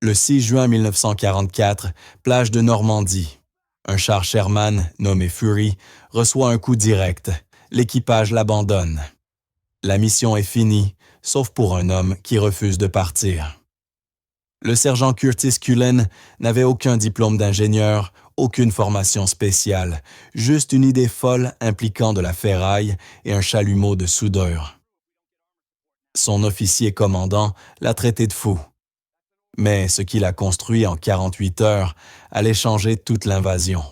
Le 6 juin 1944, plage de Normandie. Un char Sherman, nommé Fury, reçoit un coup direct. L'équipage l'abandonne. La mission est finie, sauf pour un homme qui refuse de partir. Le sergent Curtis Cullen n'avait aucun diplôme d'ingénieur, aucune formation spéciale, juste une idée folle impliquant de la ferraille et un chalumeau de soudeur. Son officier commandant l'a traité de fou. Mais ce qu'il a construit en 48 heures allait changer toute l'invasion.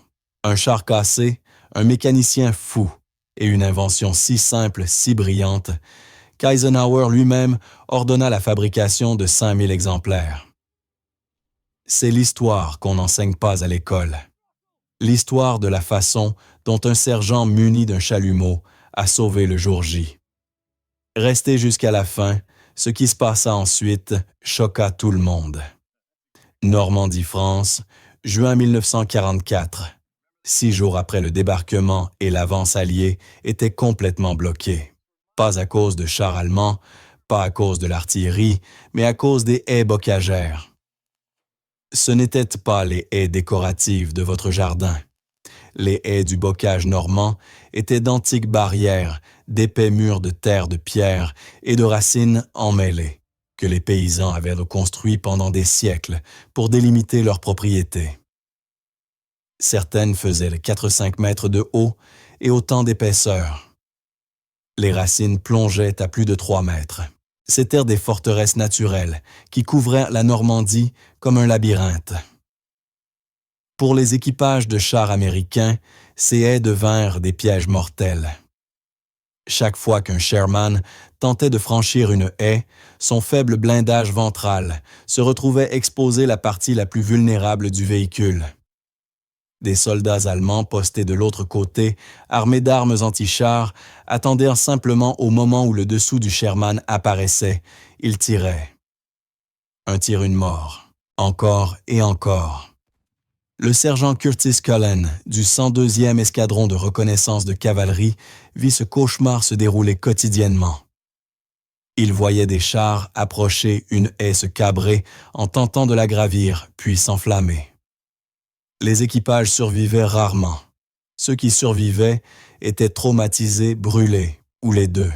Un char cassé, un mécanicien fou et une invention si simple, si brillante, qu'Eisenhower lui-même ordonna la fabrication de 5000 exemplaires. C'est l'histoire qu'on n'enseigne pas à l'école. L'histoire de la façon dont un sergent muni d'un chalumeau a sauvé le jour J. Resté jusqu'à la fin, ce qui se passa ensuite choqua tout le monde. Normandie, France, juin 1944. 6 jours après le débarquement et l'avance alliée étaient complètement bloqués. Pas à cause de chars allemands, pas à cause de l'artillerie, mais à cause des haies bocagères. Ce n'étaient pas les haies décoratives de votre jardin. Les haies du bocage normand étaient d'antiques barrières, d'épais murs de terre de pierre et de racines emmêlées, que les paysans avaient reconstruits pendant des siècles pour délimiter leurs propriétés. Certaines faisaient 4-5 mètres de haut et autant d'épaisseur. Les racines plongeaient à plus de 3 mètres. C'étaient des forteresses naturelles qui couvraient la Normandie comme un labyrinthe. Pour les équipages de chars américains, ces haies devinrent des pièges mortels. Chaque fois qu'un Sherman tentait de franchir une haie, son faible blindage ventral se retrouvait exposer la partie la plus vulnérable du véhicule. Des soldats allemands postés de l'autre côté, armés d'armes anti-chars, attendaient simplement au moment où le dessous du Sherman apparaissait. Ils tiraient. Un tir, une mort. Encore et encore. Le sergent Curtis Cullen, du 102e escadron de reconnaissance de cavalerie, vit ce cauchemar se dérouler quotidiennement. Il voyait des chars approcher, une haie se cabrer en tentant de la gravir, puis s'enflammer. Les équipages survivaient rarement. Ceux qui survivaient étaient traumatisés, brûlés, ou les deux.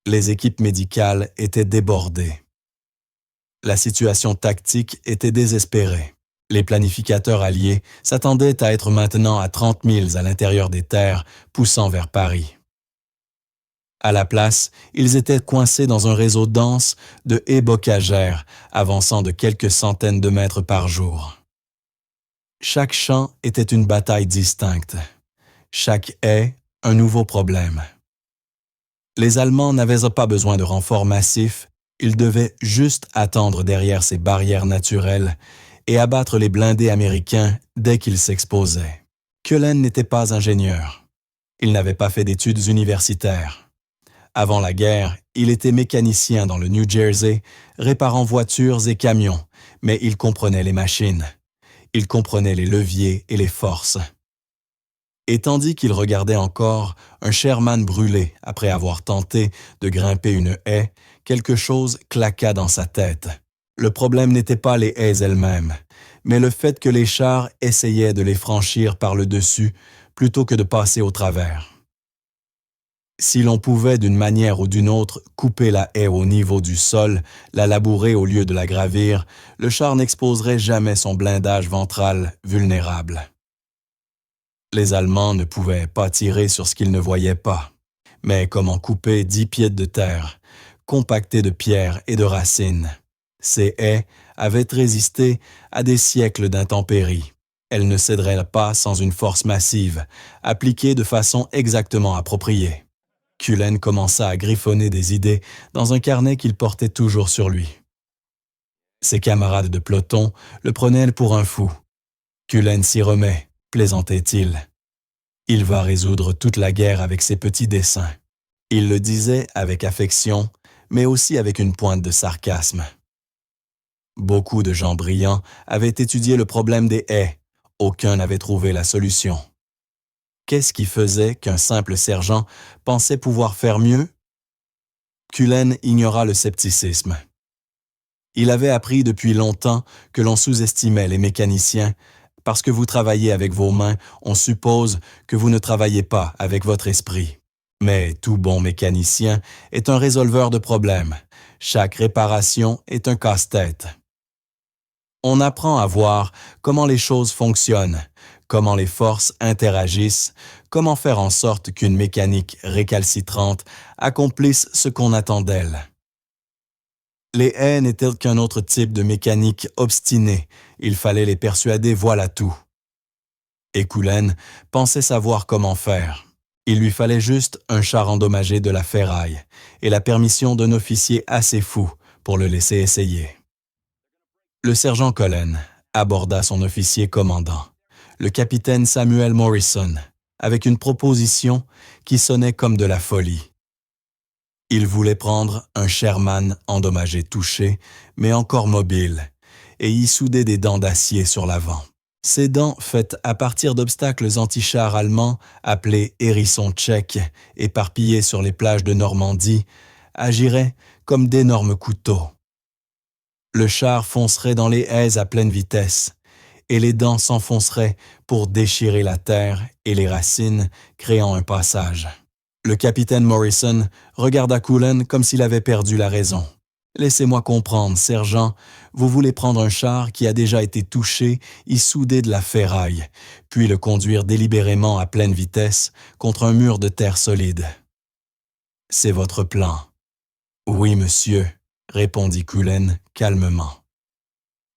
Les équipes médicales étaient débordées. La situation tactique était désespérée. Les planificateurs alliés s'attendaient à être maintenant à 30 milles à l'intérieur des terres, poussant vers Paris. À la place, ils étaient coincés dans un réseau dense de haies bocagères, avançant de quelques centaines de mètres par jour. Chaque champ était une bataille distincte. Chaque haie, un nouveau problème. Les Allemands n'avaient pas besoin de renforts massifs, ils devaient juste attendre derrière ces barrières naturelles et abattre les blindés américains dès qu'ils s'exposaient. Cullen n'était pas ingénieur. Il n'avait pas fait d'études universitaires. Avant la guerre, il était mécanicien dans le New Jersey, réparant voitures et camions, mais il comprenait les machines. Il comprenait les leviers et les forces. Et tandis qu'il regardait encore un Sherman brûler après avoir tenté de grimper une haie, quelque chose claqua dans sa tête. Le problème n'était pas les haies elles-mêmes, mais le fait que les chars essayaient de les franchir par le dessus plutôt que de passer au travers. Si l'on pouvait d'une manière ou d'une autre couper la haie au niveau du sol, la labourer au lieu de la gravir, le char n'exposerait jamais son blindage ventral vulnérable. Les Allemands ne pouvaient pas tirer sur ce qu'ils ne voyaient pas. Mais comment couper 10 pieds de terre, compactées de pierres et de racines? Ces haies avaient résisté à des siècles d'intempéries. Elles ne céderaient pas sans une force massive, appliquée de façon exactement appropriée. Cullen commença à griffonner des idées dans un carnet qu'il portait toujours sur lui. Ses camarades de peloton le prenaient pour un fou. Cullen s'y remet, plaisantait-il. Il va résoudre toute la guerre avec ses petits dessins. Il le disait avec affection, mais aussi avec une pointe de sarcasme. Beaucoup de gens brillants avaient étudié le problème des haies. Aucun n'avait trouvé la solution. Qu'est-ce qui faisait qu'un simple sergent pensait pouvoir faire mieux? Cullen ignora le scepticisme. Il avait appris depuis longtemps que l'on sous-estimait les mécaniciens. Parce que vous travaillez avec vos mains, on suppose que vous ne travaillez pas avec votre esprit. Mais tout bon mécanicien est un résolveur de problèmes. Chaque réparation est un casse-tête. On apprend à voir comment les choses fonctionnent, comment les forces interagissent, comment faire en sorte qu'une mécanique récalcitrante accomplisse ce qu'on attend d'elle. Les haies n'étaient qu'un autre type de mécanique obstinée. Il fallait les persuader, voilà tout. Et Cullen pensait savoir comment faire. Il lui fallait juste un char endommagé de la ferraille et la permission d'un officier assez fou pour le laisser essayer. Le sergent Cullen aborda son officier commandant, le capitaine Samuel Morrison, avec une proposition qui sonnait comme de la folie. Il voulait prendre un Sherman endommagé touché, mais encore mobile, et y souder des dents d'acier sur l'avant. Ces dents, faites à partir d'obstacles anti-chars allemands appelés hérissons tchèques, éparpillés sur les plages de Normandie, agiraient comme d'énormes couteaux. Le char foncerait dans les haies à pleine vitesse, et les dents s'enfonceraient pour déchirer la terre et les racines, créant un passage. Le capitaine Morrison regarda Cullen comme s'il avait perdu la raison. « Laissez-moi comprendre, sergent, vous voulez prendre un char qui a déjà été touché, y souder de la ferraille, puis le conduire délibérément à pleine vitesse contre un mur de terre solide. C'est votre plan. »« Oui, monsieur, » répondit Cullen calmement.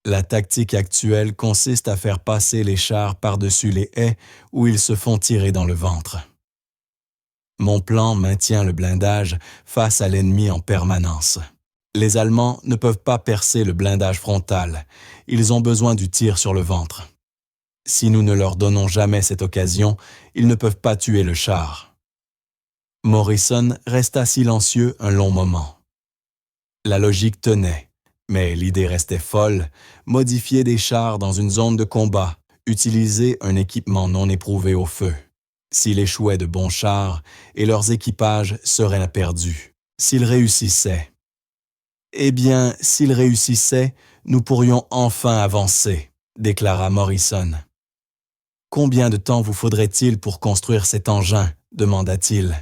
La tactique actuelle consiste à faire passer les chars par-dessus les haies où ils se font tirer dans le ventre. Mon plan maintient le blindage face à l'ennemi en permanence. Les Allemands ne peuvent pas percer le blindage frontal. Ils ont besoin du tir sur le ventre. Si nous ne leur donnons jamais cette occasion, ils ne peuvent pas tuer le char. Morrison resta silencieux un long moment. La logique tenait, mais l'idée restait folle, modifier des chars dans une zone de combat, utiliser un équipement non éprouvé au feu. S'ils échouaient de bons chars, et leurs équipages seraient perdus. S'ils réussissaient. Eh bien, s'ils réussissaient, nous pourrions enfin avancer, déclara Morrison. Combien de temps vous faudrait-il pour construire cet engin? Demanda-t-il.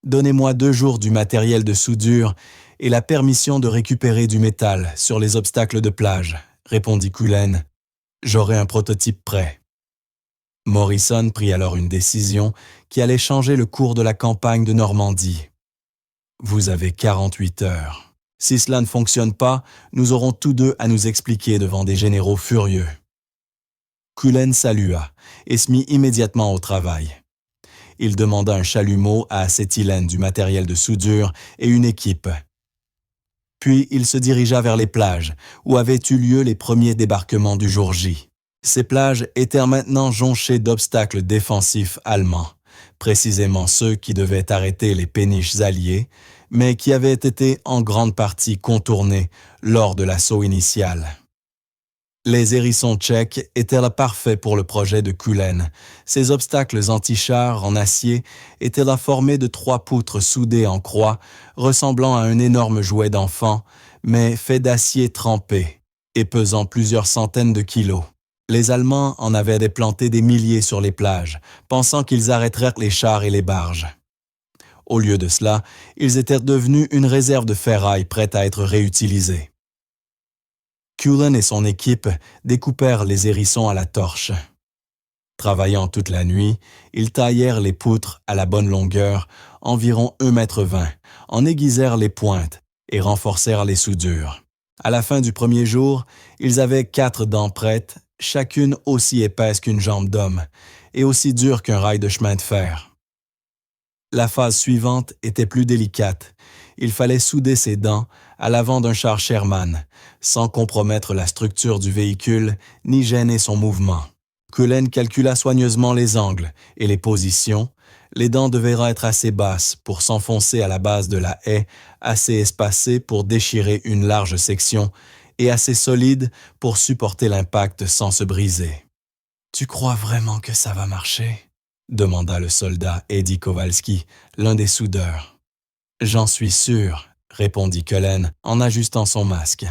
Donnez-moi 2 jours du matériel de soudure et la permission de récupérer du métal sur les obstacles de plage, répondit Cullen. J'aurai un prototype prêt. Morrison prit alors une décision qui allait changer le cours de la campagne de Normandie. Vous avez 48 heures. Si cela ne fonctionne pas, nous aurons tous deux à nous expliquer devant des généraux furieux. Cullen salua et se mit immédiatement au travail. Il demanda un chalumeau à acétylène, du matériel de soudure et une équipe. Puis il se dirigea vers les plages, où avaient eu lieu les premiers débarquements du jour J. Ces plages étaient maintenant jonchées d'obstacles défensifs allemands, précisément ceux qui devaient arrêter les péniches alliés, mais qui avaient été en grande partie contournés lors de l'assaut initial. Les hérissons tchèques étaient là parfaits pour le projet de Cullen. Ces obstacles anti-chars en acier étaient là formés de 3 poutres soudées en croix, ressemblant à un énorme jouet d'enfant, mais fait d'acier trempé et pesant plusieurs centaines de kilos. Les Allemands en avaient déplanté des milliers sur les plages, pensant qu'ils arrêteraient les chars et les barges. Au lieu de cela, ils étaient devenus une réserve de ferraille prête à être réutilisée. Cullen et son équipe découpèrent les hérissons à la torche. Travaillant toute la nuit, ils taillèrent les poutres à la bonne longueur, environ 1,20 m, en aiguisèrent les pointes et renforcèrent les soudures. À la fin du premier jour, ils avaient 4 dents prêtes, chacune aussi épaisse qu'une jambe d'homme et aussi dure qu'un rail de chemin de fer. La phase suivante était plus délicate. Il fallait souder ces dents à l'avant d'un char Sherman, sans compromettre la structure du véhicule ni gêner son mouvement. Cullen calcula soigneusement les angles et les positions. Les dents devaient être assez basses pour s'enfoncer à la base de la haie, assez espacées pour déchirer une large section et assez solides pour supporter l'impact sans se briser. « Tu crois vraiment que ça va marcher ?» demanda le soldat Eddie Kowalski, l'un des soudeurs. « J'en suis sûr, » répondit Cullen en ajustant son masque.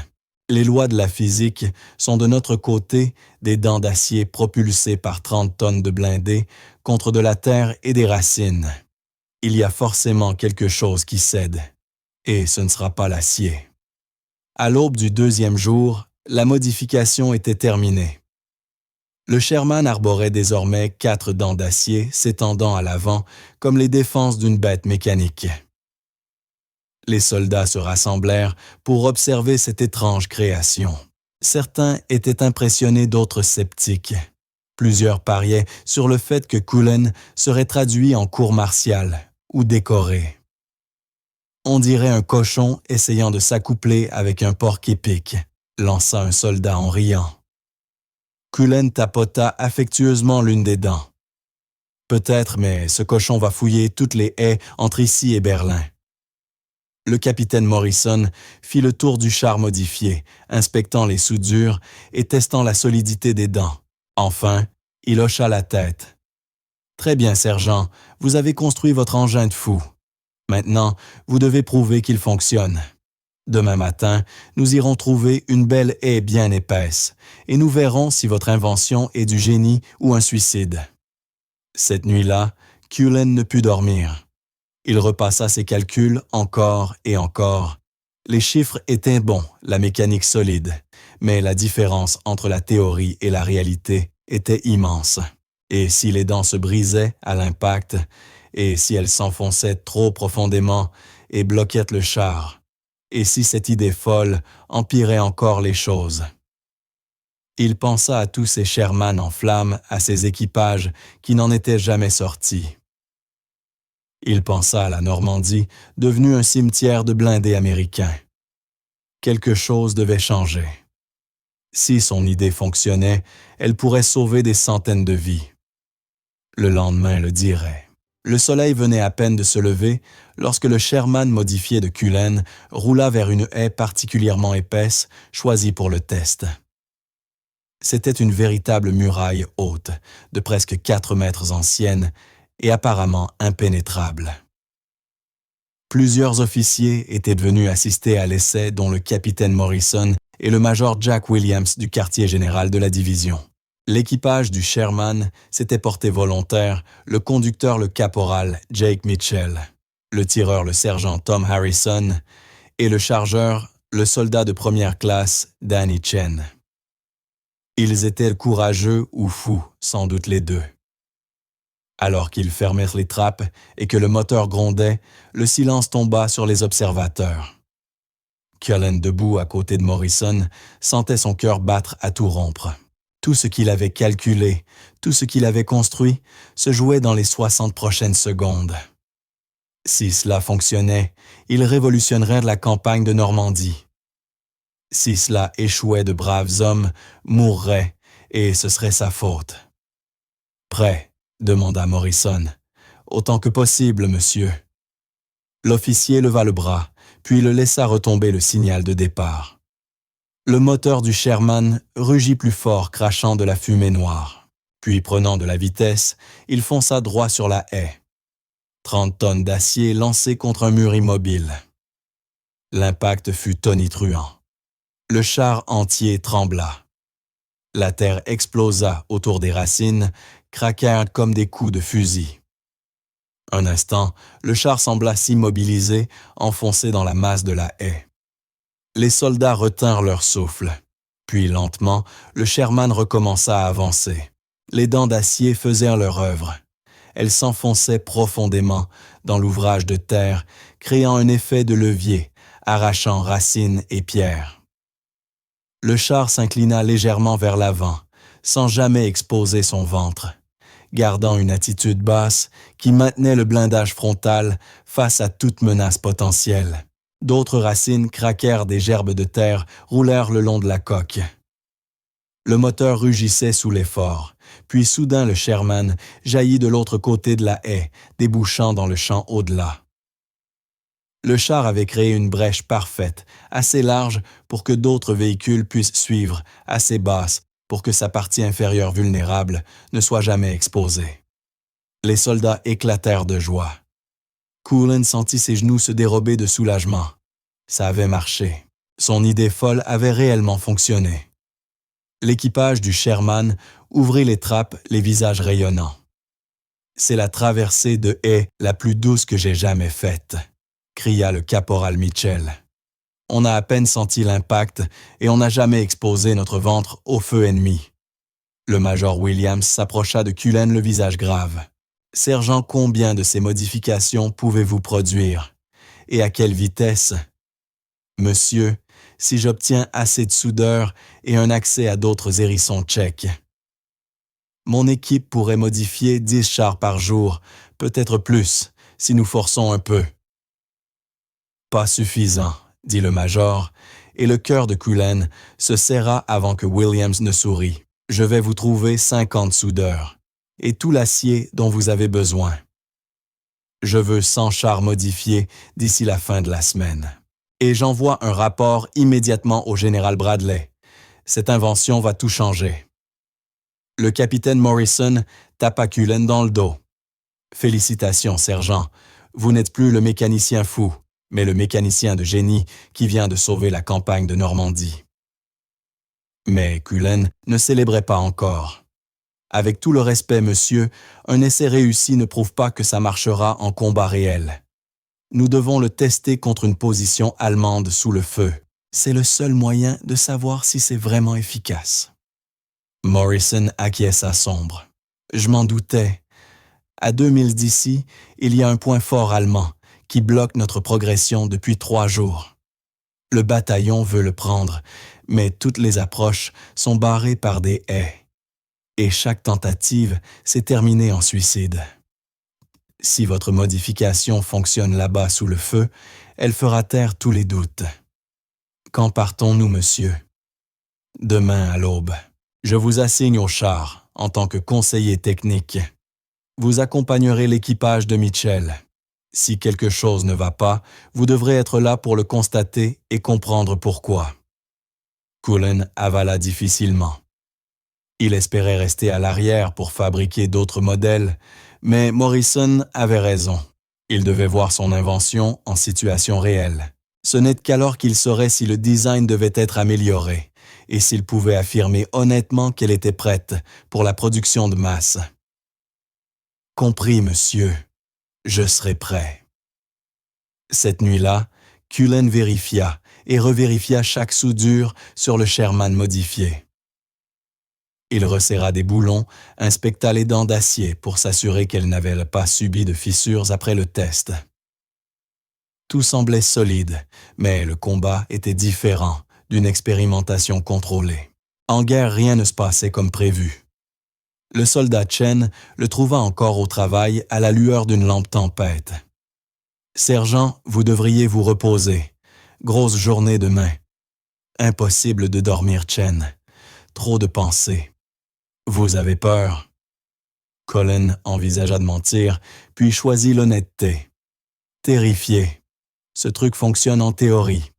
Les lois de la physique sont de notre côté des dents d'acier propulsées par 30 tonnes de blindés contre de la terre et des racines. Il y a forcément quelque chose qui cède, et ce ne sera pas l'acier. À l'aube du deuxième jour, la modification était terminée. Le Sherman arborait désormais 4 dents d'acier s'étendant à l'avant comme les défenses d'une bête mécanique. Les soldats se rassemblèrent pour observer cette étrange création. Certains étaient impressionnés, d'autres sceptiques. Plusieurs pariaient sur le fait que Cullen serait traduit en cour martiale ou décoré. On dirait un cochon essayant de s'accoupler avec un porc-épic, lança un soldat en riant. Cullen tapota affectueusement l'une des dents. Peut-être, mais ce cochon va fouiller toutes les haies entre ici et Berlin. Le capitaine Morrison fit le tour du char modifié, inspectant les soudures et testant la solidité des dents. Enfin, il hocha la tête. « Très bien, sergent, vous avez construit votre engin de fou. Maintenant, vous devez prouver qu'il fonctionne. Demain matin, nous irons trouver une belle haie bien épaisse, et nous verrons si votre invention est du génie ou un suicide. » Cette nuit-là, Cullen ne put dormir. Il repassa ses calculs encore et encore. Les chiffres étaient bons, la mécanique solide, mais la différence entre la théorie et la réalité était immense. Et si les dents se brisaient à l'impact, et si elles s'enfonçaient trop profondément et bloquaient le char, et si cette idée folle empirait encore les choses. Il pensa à tous ces Sherman en flammes, à ces équipages qui n'en étaient jamais sortis. Il pensa à la Normandie, devenue un cimetière de blindés américains. Quelque chose devait changer. Si son idée fonctionnait, elle pourrait sauver des centaines de vies. Le lendemain le dirait. Le soleil venait à peine de se lever lorsque le Sherman modifié de Cullen roula vers une haie particulièrement épaisse, choisie pour le test. C'était une véritable muraille haute, de presque 4 mètres ancienne, et apparemment impénétrable. Plusieurs officiers étaient venus assister à l'essai, dont le capitaine Morrison et le major Jack Williams du quartier général de la division. L'équipage du Sherman s'était porté volontaire, le conducteur le caporal Jake Mitchell, le tireur le sergent Tom Harrison et le chargeur le soldat de première classe Danny Chen. Ils étaient courageux ou fous, sans doute les deux. Alors qu'ils fermèrent les trappes et que le moteur grondait, le silence tomba sur les observateurs. Cullen, debout à côté de Morrison, sentait son cœur battre à tout rompre. Tout ce qu'il avait calculé, tout ce qu'il avait construit, se jouait dans les 60 prochaines secondes. Si cela fonctionnait, il révolutionnerait la campagne de Normandie. Si cela échouait, de braves hommes mourraient, et ce serait sa faute. « Prêt ?» demanda Morrison. « Autant que possible, monsieur. » L'officier leva le bras, puis le laissa retomber le signal de départ. Le moteur du Sherman rugit plus fort, crachant de la fumée noire. Puis, prenant de la vitesse, il fonça droit sur la haie. 30 tonnes d'acier lancées contre un mur immobile. L'impact fut tonitruant. Le char entier trembla. La terre explosa autour des racines, craquèrent comme des coups de fusil. Un instant, le char sembla s'immobiliser, enfoncé dans la masse de la haie. Les soldats retinrent leur souffle. Puis, lentement, le Sherman recommença à avancer. Les dents d'acier faisaient leur œuvre. Elles s'enfonçaient profondément dans l'ouvrage de terre, créant un effet de levier, arrachant racines et pierres. Le char s'inclina légèrement vers l'avant, sans jamais exposer son ventre, gardant une attitude basse qui maintenait le blindage frontal face à toute menace potentielle. D'autres racines craquèrent, des gerbes de terre roulèrent le long de la coque. Le moteur rugissait sous l'effort, puis soudain le Sherman jaillit de l'autre côté de la haie, débouchant dans le champ au-delà. Le char avait créé une brèche parfaite, assez large pour que d'autres véhicules puissent suivre, assez basse pour que sa partie inférieure vulnérable ne soit jamais exposée. Les soldats éclatèrent de joie. Cullen sentit ses genoux se dérober de soulagement. Ça avait marché. Son idée folle avait réellement fonctionné. L'équipage du Sherman ouvrit les trappes, les visages rayonnants. C'est la traversée de haie la plus douce que j'ai jamais faite, cria le caporal Mitchell. On a à peine senti l'impact et on n'a jamais exposé notre ventre au feu ennemi. Le major Williams s'approcha de Cullen, le visage grave. Sergent, combien de ces modifications pouvez-vous produire? Et à quelle vitesse? Monsieur, si j'obtiens assez de soudeur et un accès à d'autres hérissons tchèques. Mon équipe pourrait modifier 10 chars par jour, peut-être plus, si nous forçons un peu. Pas suffisant, dit le major, et le cœur de Cullen se serra avant que Williams ne sourit. Je vais vous trouver 50 soudeurs, et tout l'acier dont vous avez besoin. Je veux 100 chars modifiés d'ici la fin de la semaine. Et j'envoie un rapport immédiatement au général Bradley. Cette invention va tout changer. Le capitaine Morrison tapa Cullen dans le dos. Félicitations, sergent. Vous n'êtes plus le mécanicien fou, mais le mécanicien de génie qui vient de sauver la campagne de Normandie. Mais Cullen ne célébrait pas encore. Avec tout le respect, monsieur, un essai réussi ne prouve pas que ça marchera en combat réel. Nous devons le tester contre une position allemande sous le feu. C'est le seul moyen de savoir si c'est vraiment efficace. Morrison acquiesça sombre. Je m'en doutais. À 2000 d'ici, il y a un point fort allemand qui bloque notre progression depuis 3 jours. Le bataillon veut le prendre, mais toutes les approches sont barrées par des haies. Et chaque tentative s'est terminée en suicide. Si votre modification fonctionne là-bas sous le feu, elle fera taire tous les doutes. Quand partons-nous, monsieur? Demain à l'aube. Je vous assigne au char en tant que conseiller technique. Vous accompagnerez l'équipage de Mitchell. Si quelque chose ne va pas, vous devrez être là pour le constater et comprendre pourquoi. Cullen avala difficilement. Il espérait rester à l'arrière pour fabriquer d'autres modèles, mais Morrison avait raison. Il devait voir son invention en situation réelle. Ce n'est qu'alors qu'il saurait si le design devait être amélioré et s'il pouvait affirmer honnêtement qu'elle était prête pour la production de masse. Compris, monsieur. Je serai prêt. Cette nuit-là, Cullen vérifia et revérifia chaque soudure sur le Sherman modifié. Il resserra des boulons, inspecta les dents d'acier pour s'assurer qu'elles n'avaient pas subi de fissures après le test. Tout semblait solide, mais le combat était différent d'une expérimentation contrôlée. En guerre, rien ne se passait comme prévu. Le soldat Chen le trouva encore au travail à la lueur d'une lampe tempête. « Sergent, vous devriez vous reposer. Grosse journée demain. » Impossible de dormir, Chen. Trop de pensées. Vous avez peur? Cullen envisagea de mentir, puis choisit l'honnêteté. Terrifié. Ce truc fonctionne en théorie.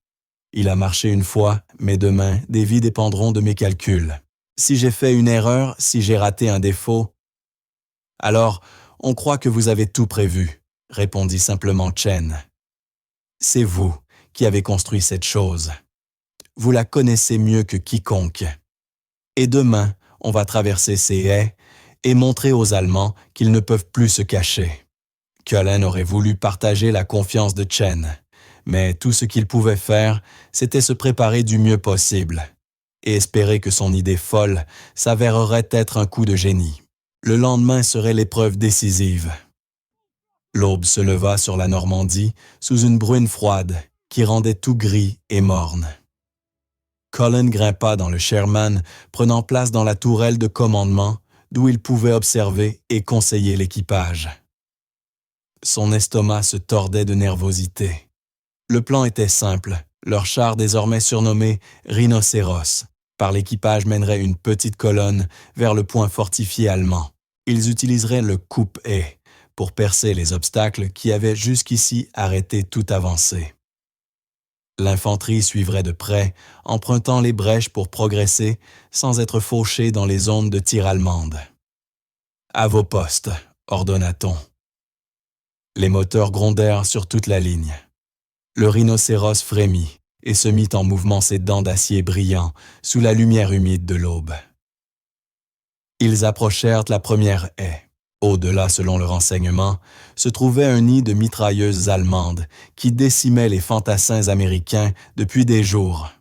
Il a marché une fois, mais demain, des vies dépendront de mes calculs. Si j'ai fait une erreur, si j'ai raté un défaut... Alors, on croit que vous avez tout prévu, répondit simplement Chen. C'est vous qui avez construit cette chose. Vous la connaissez mieux que quiconque. Et demain, on va traverser ces haies et montrer aux Allemands qu'ils ne peuvent plus se cacher. Cullen aurait voulu partager la confiance de Chen, mais tout ce qu'il pouvait faire, c'était se préparer du mieux possible et espérer que son idée folle s'avérerait être un coup de génie. Le lendemain serait l'épreuve décisive. L'aube se leva sur la Normandie sous une bruine froide qui rendait tout gris et morne. Cullen grimpa dans le Sherman, prenant place dans la tourelle de commandement d'où il pouvait observer et conseiller l'équipage. Son estomac se tordait de nervosité. Le plan était simple. Leur char, désormais surnommé Rhinocéros, par l'équipage mènerait une petite colonne vers le point fortifié allemand. Ils utiliseraient le coupe-haie pour percer les obstacles qui avaient jusqu'ici arrêté toute avancée. L'infanterie suivrait de près, empruntant les brèches pour progresser sans être fauchée dans les zones de tir allemandes. « À vos postes », ordonna-t-on. Les moteurs grondèrent sur toute la ligne. Le rhinocéros frémit, et se mit en mouvement ses dents d'acier brillants sous la lumière humide de l'aube. Ils approchèrent la première haie. Au-delà, selon le renseignement, se trouvait un nid de mitrailleuses allemandes qui décimaient les fantassins américains depuis des jours.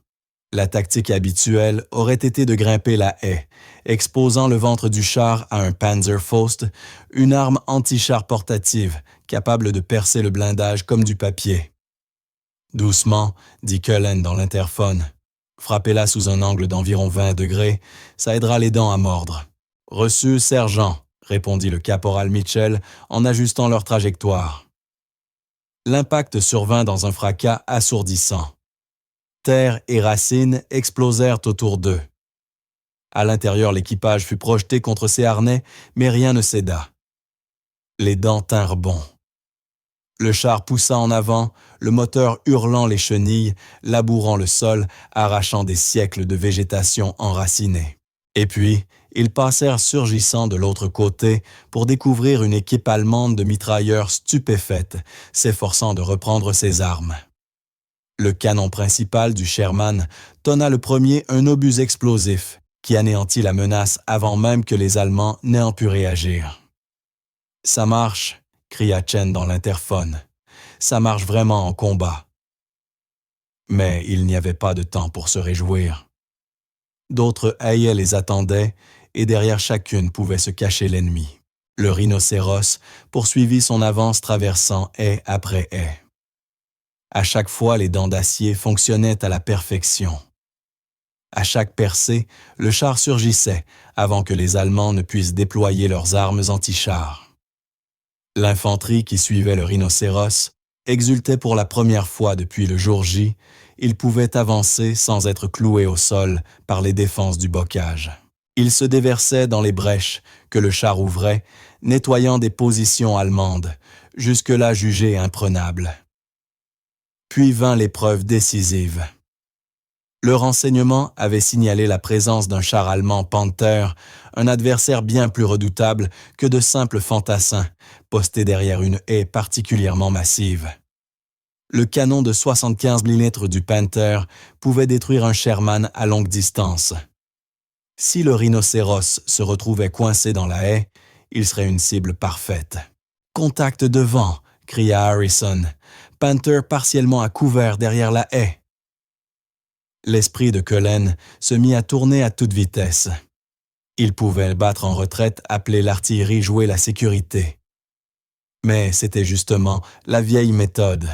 La tactique habituelle aurait été de grimper la haie, exposant le ventre du char à un Panzerfaust, une arme anti-char portative capable de percer le blindage comme du papier. « Doucement, dit Cullen dans l'interphone. Frappez-la sous un angle d'environ 20 degrés, ça aidera les dents à mordre. Reçu, sergent, répondit le caporal Mitchell en ajustant leur trajectoire. L'impact survint dans un fracas assourdissant. Terre et racines explosèrent autour d'eux. À l'intérieur, l'équipage fut projeté contre ses harnais, mais rien ne céda. Les dents tinrent bon. Le char poussa en avant, le moteur hurlant les chenilles, labourant le sol, arrachant des siècles de végétation enracinée. Et puis, ils passèrent surgissant de l'autre côté pour découvrir une équipe allemande de mitrailleurs stupéfaite, s'efforçant de reprendre ses armes. Le canon principal du Sherman tonna le premier un obus explosif qui anéantit la menace avant même que les Allemands n'aient pu réagir. « Ça marche !» cria Chen dans l'interphone. « Ça marche vraiment en combat. » Mais il n'y avait pas de temps pour se réjouir. D'autres haies les attendaient, et derrière chacune pouvait se cacher l'ennemi. Le rhinocéros poursuivit son avance traversant haie après haie. À chaque fois, les dents d'acier fonctionnaient à la perfection. À chaque percée, le char surgissait avant que les Allemands ne puissent déployer leurs armes anti-chars. L'infanterie qui suivait le rhinocéros exultait pour la première fois depuis le jour J. Ils pouvaient avancer sans être cloués au sol par les défenses du bocage. Ils se déversaient dans les brèches que le char ouvrait, nettoyant des positions allemandes, jusque-là jugées imprenables. Puis vint l'épreuve décisive. Le renseignement avait signalé la présence d'un char allemand Panther, un adversaire bien plus redoutable que de simples fantassins, postés derrière une haie particulièrement massive. Le canon de 75 mm du Panther pouvait détruire un Sherman à longue distance. Si le rhinocéros se retrouvait coincé dans la haie, il serait une cible parfaite. « Contact devant !» cria Harrison. « Panther partiellement à couvert derrière la haie. » L'esprit de Cullen se mit à tourner à toute vitesse. Il pouvait battre en retraite, appeler l'artillerie, jouer la sécurité. Mais c'était justement la vieille méthode.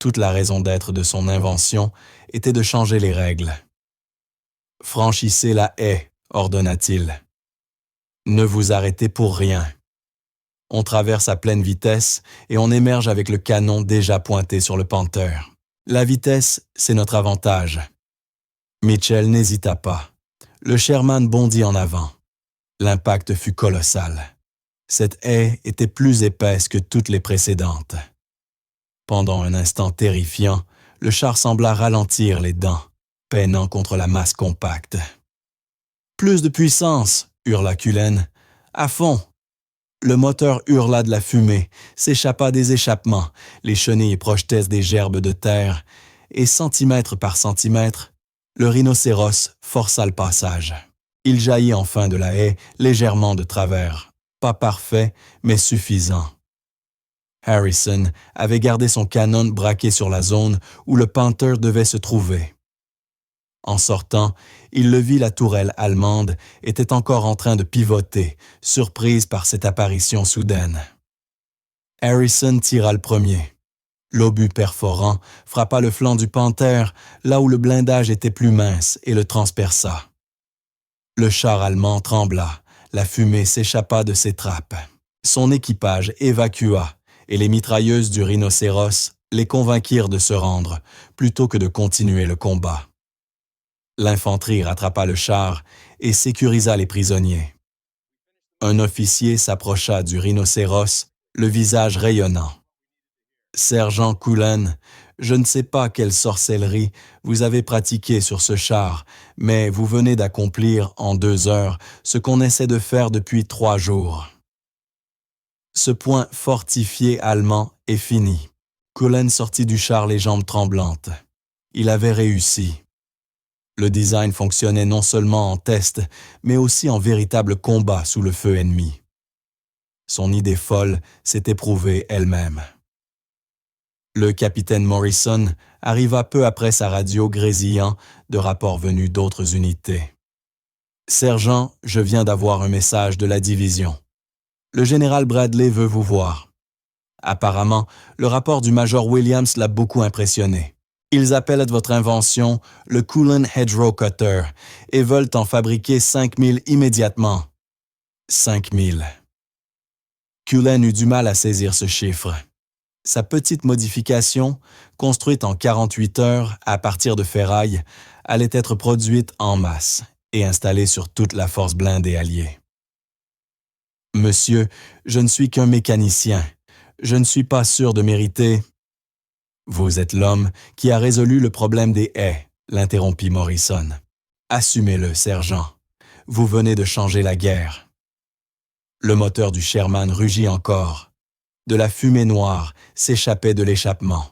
Toute la raison d'être de son invention était de changer les règles. « Franchissez la haie », ordonna-t-il. « Ne vous arrêtez pour rien. » On traverse à pleine vitesse et on émerge avec le canon déjà pointé sur le Panther. La vitesse, c'est notre avantage. Mitchell n'hésita pas. Le Sherman bondit en avant. L'impact fut colossal. Cette haie était plus épaisse que toutes les précédentes. Pendant un instant terrifiant, le char sembla ralentir les dents, peinant contre la masse compacte. « Plus de puissance !» hurla Cullen. « À fond !» Le moteur hurla de la fumée, s'échappa des échappements, les chenilles projetaient des gerbes de terre, et centimètre par centimètre, le rhinocéros força le passage. Il jaillit enfin de la haie, légèrement de travers. Pas parfait, mais suffisant. Harrison avait gardé son canon braqué sur la zone où le Panther devait se trouver. En sortant, il le vit, la tourelle allemande était encore en train de pivoter, surprise par cette apparition soudaine. Harrison tira le premier. L'obus perforant frappa le flanc du Panther, là où le blindage était plus mince, et le transperça. Le char allemand trembla, la fumée s'échappa de ses trappes. Son équipage évacua, et les mitrailleuses du rhinocéros les convainquirent de se rendre, plutôt que de continuer le combat. L'infanterie rattrapa le char et sécurisa les prisonniers. Un officier s'approcha du rhinocéros, le visage rayonnant. « Sergent Cullen, je ne sais pas quelle sorcellerie vous avez pratiquée sur ce char, mais vous venez d'accomplir en 2 heures ce qu'on essaie de faire depuis 3 jours. » Ce point fortifié allemand est fini. Cullen sortit du char les jambes tremblantes. Il avait réussi. Le design fonctionnait non seulement en test, mais aussi en véritable combat sous le feu ennemi. Son idée folle s'était prouvée elle-même. Le capitaine Morrison arriva peu après sa radio grésillant de rapports venus d'autres unités. « Sergent, je viens d'avoir un message de la division. Le général Bradley veut vous voir. Apparemment, le rapport du major Williams l'a beaucoup impressionné. Ils appellent votre invention le Cullen Hedgerow Cutter et veulent en fabriquer 5000 immédiatement. 5000. Cullen eut du mal à saisir ce chiffre. Sa petite modification, construite en 48 heures à partir de ferraille, allait être produite en masse et installée sur toute la force blindée alliée. « Monsieur, je ne suis qu'un mécanicien. Je ne suis pas sûr de mériter... » « Vous êtes l'homme qui a résolu le problème des haies, » l'interrompit Morrison. « Assumez-le, sergent. Vous venez de changer la guerre. » Le moteur du Sherman rugit encore. De la fumée noire s'échappait de l'échappement.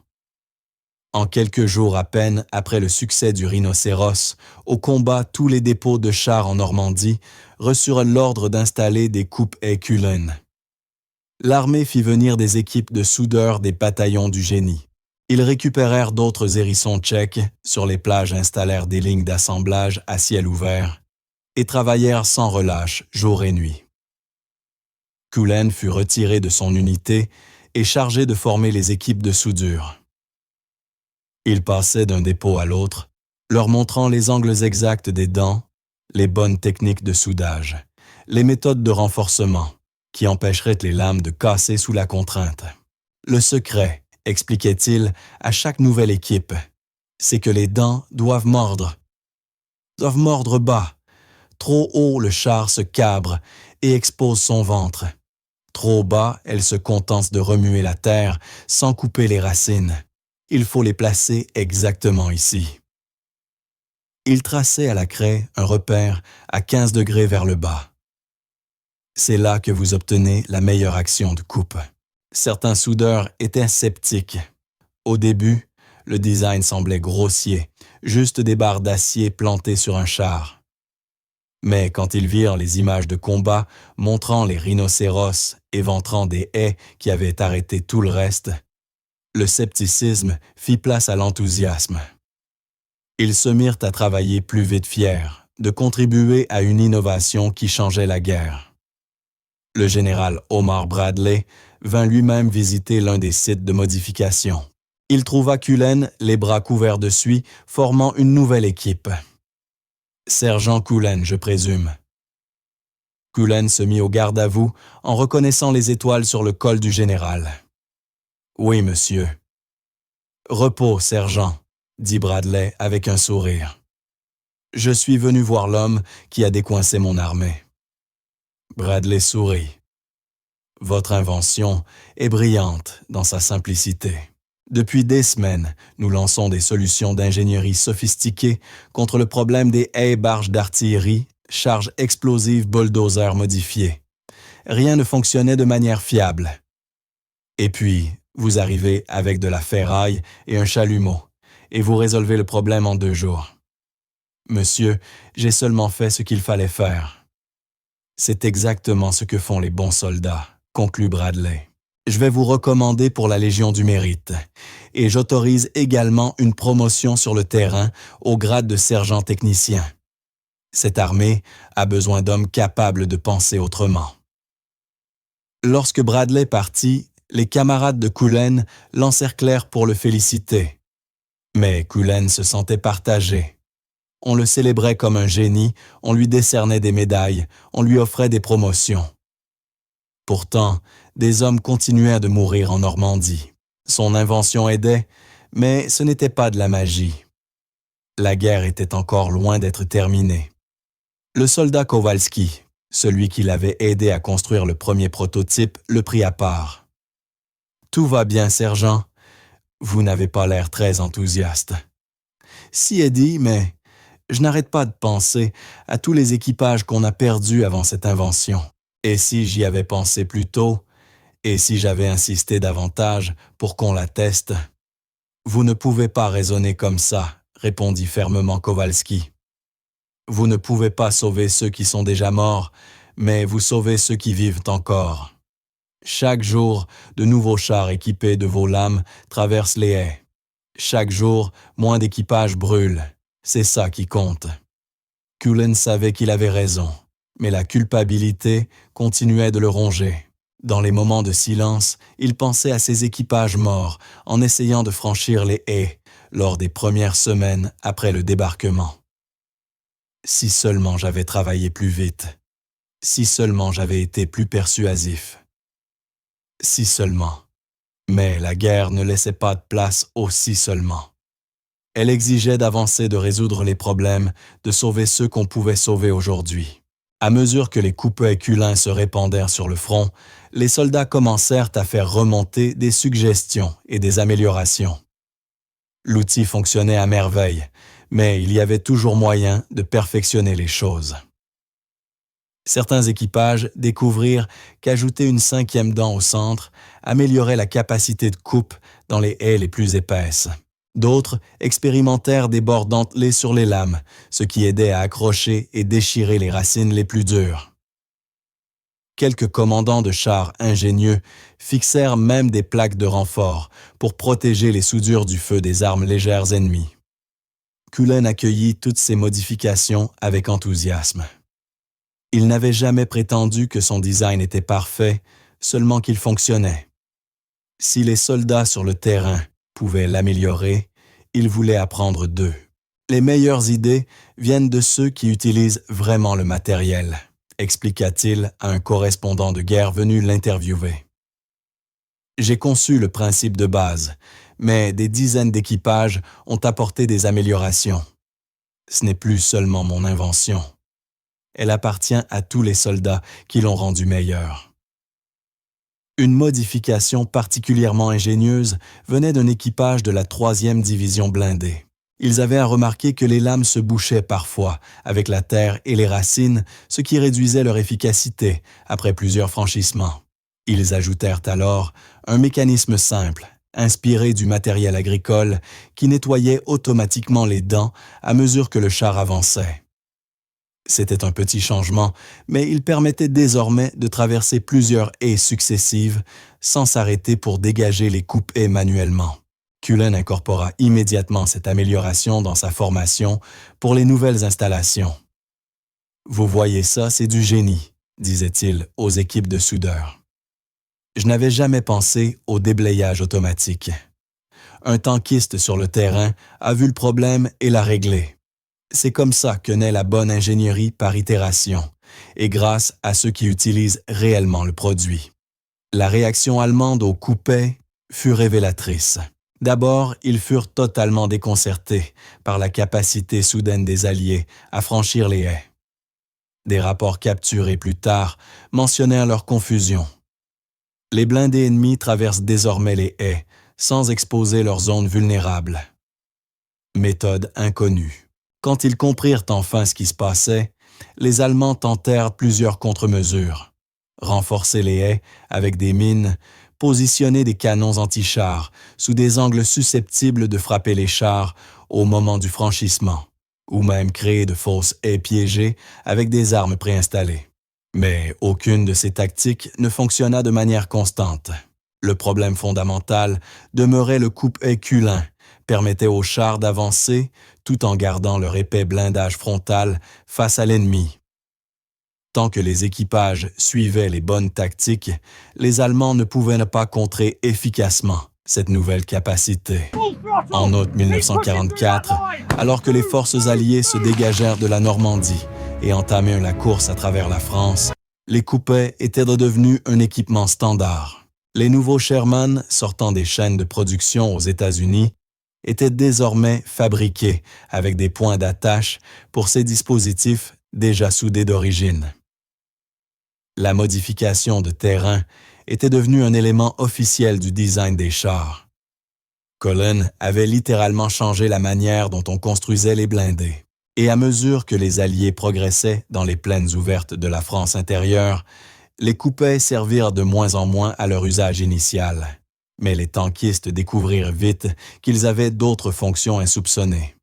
En quelques jours à peine après le succès du rhinocéros, au combat, tous les dépôts de chars en Normandie reçurent l'ordre d'installer des coupe-haies Cullen. L'armée fit venir des équipes de soudeurs des bataillons du génie. Ils récupérèrent d'autres hérissons tchèques, sur les plages installèrent des lignes d'assemblage à ciel ouvert et travaillèrent sans relâche jour et nuit. Cullen fut retiré de son unité et chargé de former les équipes de soudure. Il passait d'un dépôt à l'autre, leur montrant les angles exacts des dents, les bonnes techniques de soudage, les méthodes de renforcement qui empêcheraient les lames de casser sous la contrainte. Le secret, expliquait-il à chaque nouvelle équipe, c'est que les dents doivent mordre bas. Trop haut, le char se cabre et expose son ventre. Trop bas, elle se contente de remuer la terre sans couper les racines. Il faut les placer exactement ici. Il traçait à la craie un repère à 15 degrés vers le bas. C'est là que vous obtenez la meilleure action de coupe. Certains soudeurs étaient sceptiques. Au début, le design semblait grossier, juste des barres d'acier plantées sur un char. Mais quand ils virent les images de combat montrant les rhinocéros éventrant des haies qui avaient arrêté tout le reste, le scepticisme fit place à l'enthousiasme. Ils se mirent à travailler plus vite fiers de contribuer à une innovation qui changeait la guerre. Le général Omar Bradley vint lui-même visiter l'un des sites de modification. Il trouva Cullen, les bras couverts de suie, formant une nouvelle équipe. Sergent Cullen, je présume. Cullen se mit au garde à vous en reconnaissant les étoiles sur le col du général. Oui, monsieur. Repos, sergent, dit Bradley avec un sourire. Je suis venu voir l'homme qui a décoincé mon armée. Bradley sourit. Votre invention est brillante dans sa simplicité. Depuis des semaines, nous lançons des solutions d'ingénierie sophistiquées contre le problème des haies barges d'artillerie, charges explosives bulldozers modifiées. Rien ne fonctionnait de manière fiable. Et puis, vous arrivez avec de la ferraille et un chalumeau, et vous résolvez le problème en 2 jours. Monsieur, j'ai seulement fait ce qu'il fallait faire. C'est exactement ce que font les bons soldats, conclut Bradley. Je vais vous recommander pour la Légion du Mérite, et j'autorise également une promotion sur le terrain au grade de sergent technicien. Cette armée a besoin d'hommes capables de penser autrement. Lorsque Bradley partit, les camarades de Cullen l'encerclèrent pour le féliciter. Mais Cullen se sentait partagé. On le célébrait comme un génie, on lui décernait des médailles, on lui offrait des promotions. Pourtant, des hommes continuaient de mourir en Normandie. Son invention aidait, mais ce n'était pas de la magie. La guerre était encore loin d'être terminée. Le soldat Kowalski, celui qui l'avait aidé à construire le premier prototype, le prit à part. « Tout va bien, sergent. Vous n'avez pas l'air très enthousiaste. »« Si, Eddie, mais je n'arrête pas de penser à tous les équipages qu'on a perdus avant cette invention. Et si j'y avais pensé plus tôt, et si j'avais insisté davantage pour qu'on la teste, Vous ne pouvez pas raisonner comme ça, répondit fermement Kowalski. Vous ne pouvez pas sauver ceux qui sont déjà morts, mais vous sauvez ceux qui vivent encore. Chaque jour, de nouveaux chars équipés de vos lames traversent les haies. Chaque jour, moins d'équipages brûlent. C'est ça qui compte. Cullen savait qu'il avait raison, mais la culpabilité continuait de le ronger. Dans les moments de silence, il pensait à ses équipages morts en essayant de franchir les haies lors des premières semaines après le débarquement. Si seulement j'avais travaillé plus vite. Si seulement j'avais été plus persuasif. Si seulement. Mais la guerre ne laissait pas de place au si seulement. Elle exigeait d'avancer, de résoudre les problèmes, de sauver ceux qu'on pouvait sauver aujourd'hui. À mesure que les coupeurs culins se répandèrent sur le front, les soldats commencèrent à faire remonter des suggestions et des améliorations. L'outil fonctionnait à merveille, mais il y avait toujours moyen de perfectionner les choses. Certains équipages découvrirent qu'ajouter une 5e dent au centre améliorait la capacité de coupe dans les haies les plus épaisses. D'autres expérimentèrent des bords dentelés sur les lames, ce qui aidait à accrocher et déchirer les racines les plus dures. Quelques commandants de chars ingénieux fixèrent même des plaques de renfort pour protéger les soudures du feu des armes légères ennemies. Cullen accueillit toutes ces modifications avec enthousiasme. Il n'avait jamais prétendu que son design était parfait, seulement qu'il fonctionnait. Si les soldats sur le terrain pouvaient l'améliorer, il voulait apprendre d'eux. Les meilleures idées viennent de ceux qui utilisent vraiment le matériel, expliqua-t-il à un correspondant de guerre venu l'interviewer. J'ai conçu le principe de base, mais des dizaines d'équipages ont apporté des améliorations. Ce n'est plus seulement mon invention. Elle appartient à tous les soldats qui l'ont rendue meilleure. Une modification particulièrement ingénieuse venait d'un équipage de la 3e division blindée. Ils avaient remarqué que les lames se bouchaient parfois avec la terre et les racines, ce qui réduisait leur efficacité après plusieurs franchissements. Ils ajoutèrent alors un mécanisme simple, inspiré du matériel agricole, qui nettoyait automatiquement les dents à mesure que le char avançait. C'était un petit changement, mais il permettait désormais de traverser plusieurs haies successives sans s'arrêter pour dégager les coupes-haies manuellement. Cullen incorpora immédiatement cette amélioration dans sa formation pour les nouvelles installations. « Vous voyez ça, c'est du génie », disait-il aux équipes de soudeurs. Je n'avais jamais pensé au déblayage automatique. Un tankiste sur le terrain a vu le problème et l'a réglé. C'est comme ça que naît la bonne ingénierie par itération, et grâce à ceux qui utilisent réellement le produit. La réaction allemande au coupet fut révélatrice. D'abord, ils furent totalement déconcertés par la capacité soudaine des Alliés à franchir les haies. Des rapports capturés plus tard mentionnèrent leur confusion. Les blindés ennemis traversent désormais les haies sans exposer leurs zones vulnérables. Méthode inconnue. Quand ils comprirent enfin ce qui se passait, les Allemands tentèrent plusieurs contre-mesures. Renforcer les haies avec des mines, positionner des canons anti-chars sous des angles susceptibles de frapper les chars au moment du franchissement, ou même créer de fausses haies piégées avec des armes préinstallées. Mais aucune de ces tactiques ne fonctionna de manière constante. Le problème fondamental demeurait le coupe-haie culin, permettait aux chars d'avancer tout en gardant leur épais blindage frontal face à l'ennemi. Tant que les équipages suivaient les bonnes tactiques, les Allemands ne pouvaient pas contrer efficacement cette nouvelle capacité. En août 1944, alors que les forces alliées se dégagèrent de la Normandie et entamaient la course à travers la France, les coupets étaient redevenus un équipement standard. Les nouveaux Sherman, sortant des chaînes de production aux États-Unis, étaient désormais fabriqués avec des points d'attache pour ces dispositifs déjà soudés d'origine. La modification de terrain était devenue un élément officiel du design des chars. Cullen avait littéralement changé la manière dont on construisait les blindés. Et à mesure que les Alliés progressaient dans les plaines ouvertes de la France intérieure, les coupets servirent de moins en moins à leur usage initial. Mais les tankistes découvrirent vite qu'ils avaient d'autres fonctions insoupçonnées.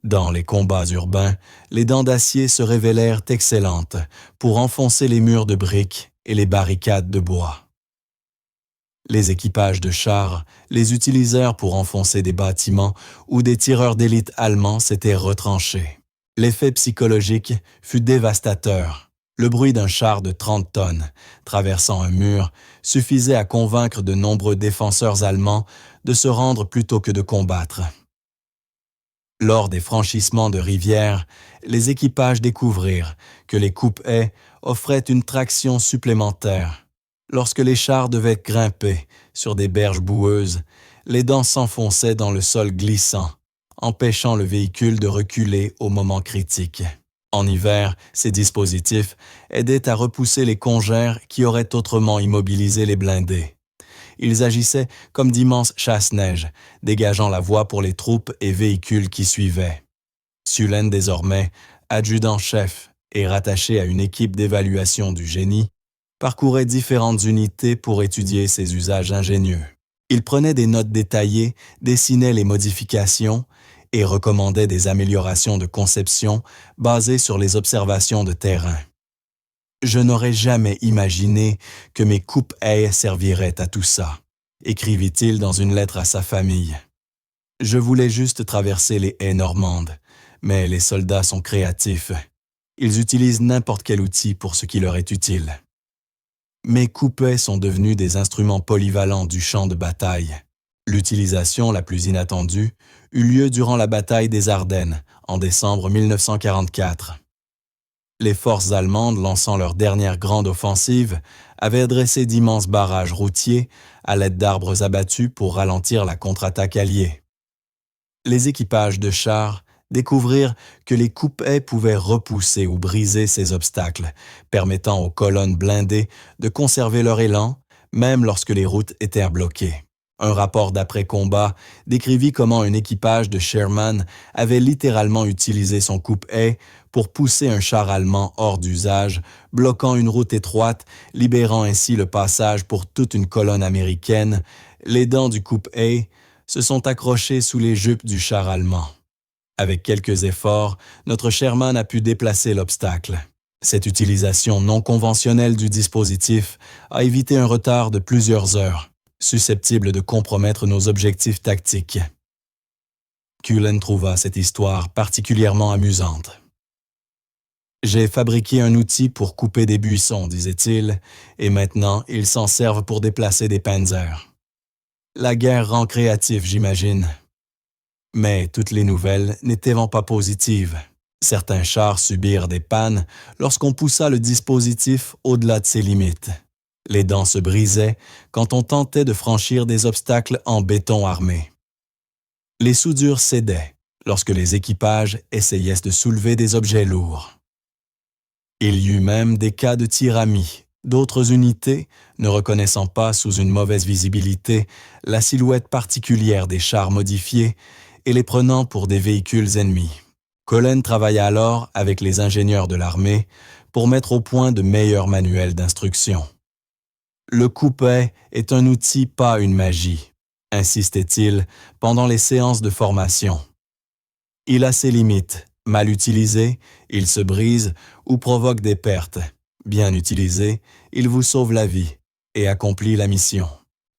Dans les combats urbains, les dents d'acier se révélèrent excellentes pour enfoncer les murs de briques et les barricades de bois. Les équipages de chars les utilisèrent pour enfoncer des bâtiments où des tireurs d'élite allemands s'étaient retranchés. L'effet psychologique fut dévastateur. Le bruit d'un char de 30 tonnes traversant un mur suffisait à convaincre de nombreux défenseurs allemands de se rendre plutôt que de combattre. Lors des franchissements de rivières, les équipages découvrirent que les coupe-haies offraient une traction supplémentaire. Lorsque les chars devaient grimper sur des berges boueuses, les dents s'enfonçaient dans le sol glissant, empêchant le véhicule de reculer au moment critique. En hiver, ces dispositifs aidaient à repousser les congères qui auraient autrement immobilisé les blindés. Ils agissaient comme d'immenses chasse-neige, dégageant la voie pour les troupes et véhicules qui suivaient. Sulen, désormais, adjudant-chef et rattaché à une équipe d'évaluation du génie, parcourait différentes unités pour étudier ces usages ingénieux. Il prenait des notes détaillées, dessinait les modifications et recommandait des améliorations de conception basées sur les observations de terrain. « Je n'aurais jamais imaginé que mes coupe-haies serviraient à tout ça », écrivit-il dans une lettre à sa famille. « Je voulais juste traverser les haies normandes, mais les soldats sont créatifs. Ils utilisent n'importe quel outil pour ce qui leur est utile. Mes coupe-haies sont devenus des instruments polyvalents du champ de bataille. L'utilisation la plus inattendue eut lieu durant la bataille des Ardennes, en décembre 1944. Les forces allemandes, lançant leur dernière grande offensive, avaient dressé d'immenses barrages routiers à l'aide d'arbres abattus pour ralentir la contre-attaque alliée. Les équipages de chars découvrirent que les coupe-haies pouvaient repousser ou briser ces obstacles, permettant aux colonnes blindées de conserver leur élan, même lorsque les routes étaient bloquées. Un rapport d'après-combat décrivit comment un équipage de Sherman avait littéralement utilisé son coupe-haies pour pousser un char allemand hors d'usage, bloquant une route étroite, libérant ainsi le passage pour toute une colonne américaine. Les dents du coupe-haies se sont accrochées sous les jupes du char allemand. Avec quelques efforts, notre Sherman a pu déplacer l'obstacle. Cette utilisation non conventionnelle du dispositif a évité un retard de plusieurs heures, susceptible de compromettre nos objectifs tactiques. Cullen trouva cette histoire particulièrement amusante. « J'ai fabriqué un outil pour couper des buissons, disait-il, et maintenant ils s'en servent pour déplacer des panzers. La guerre rend créatif, j'imagine. » Mais toutes les nouvelles n'étaient pas positives. Certains chars subirent des pannes lorsqu'on poussa le dispositif au-delà de ses limites. Les dents se brisaient quand on tentait de franchir des obstacles en béton armé. Les soudures cédaient lorsque les équipages essayaient de soulever des objets lourds. Il y eut même des cas de tyramie, d'autres unités, ne reconnaissant pas sous une mauvaise visibilité la silhouette particulière des chars modifiés et les prenant pour des véhicules ennemis. Cullen travailla alors avec les ingénieurs de l'armée pour mettre au point de meilleurs manuels d'instruction. Le coupe-haies est un outil, pas une magie, insistait-il pendant les séances de formation. Il a ses limites. Mal utilisé, il se brise ou provoque des pertes. Bien utilisé, il vous sauve la vie et accomplit la mission.